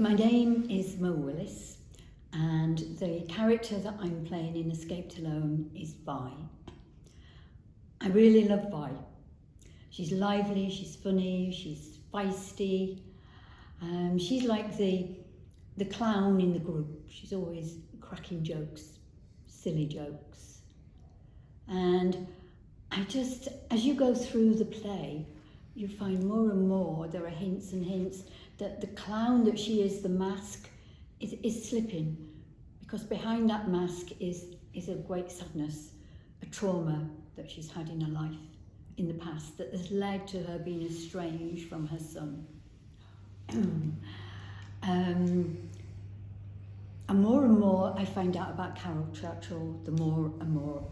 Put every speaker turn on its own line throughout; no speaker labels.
My name is Willis, and the character that I'm playing in Escaped Alone is Vi. I really love Vi. She's lively, she's funny, she's feisty. She's like the clown in the group. She's always cracking jokes, silly jokes. And as you go through the play, you find more and more there are hints and hints that the clown that she is, the mask, is slipping, because behind that mask is a great sadness, a trauma that she's had in her life in the past that has led to her being estranged from her son. And more I find out about Carol Churchill, the more and more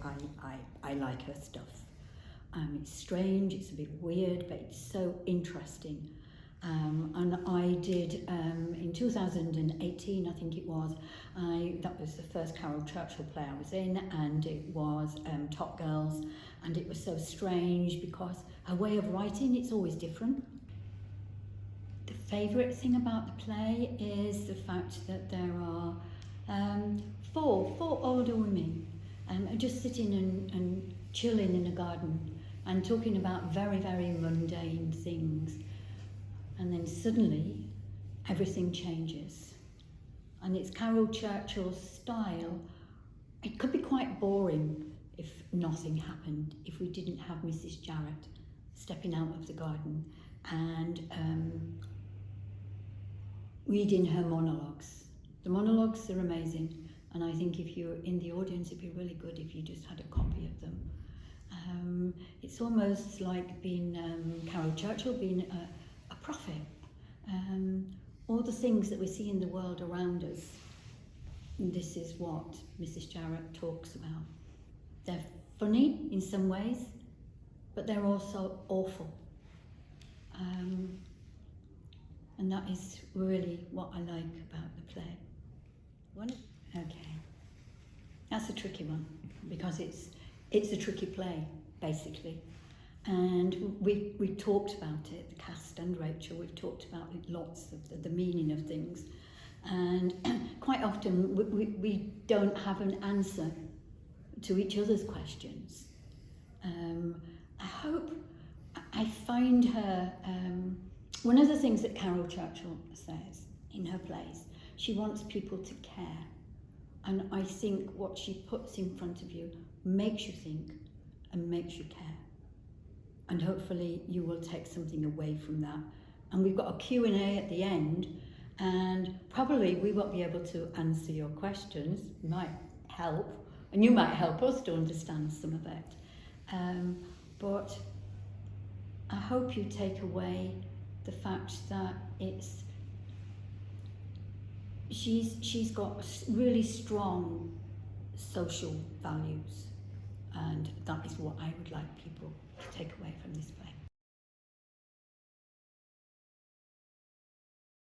I like her stuff. It's strange, it's a bit weird, but it's so interesting. And I did, in 2018, I think it was, that was the first Carol Churchill play I was in, and it was Top Girls, and it was so strange because her way of writing, it's always different. The favourite thing about the play is the fact that there are four older women just sitting and chilling in a garden and talking about very, very mundane things. And then suddenly, everything changes. And it's Carol Churchill's style. It could be quite boring if nothing happened, if we didn't have Mrs. Jarrett stepping out of the garden and reading her monologues. The monologues are amazing, and I think if you're in the audience, it'd be really good if you just had a copy of them. It's almost like being Carol Churchill being a prophet. All the things that we see in the world around us, this is what Mrs. Jarrett talks about. They're funny in some ways, but they're also awful. And that is really what I like about the play. Okay, that's a tricky one because it's a tricky play, basically. And we talked about it, the cast and Rachel, we've talked about lots of the meaning of things. And quite often we don't have an answer to each other's questions. I find her, one of the things that Carol Churchill says in her plays, she wants people to care. And I think what she puts in front of you makes you think and makes you care. And hopefully you will take something away from that. And we've got a Q&A at the end, and probably we won't be able to answer your questions. It might help, and you might help us to understand some of it. But I hope you take away the fact that she's got really strong social values, and that is what I would like people to take away from this play.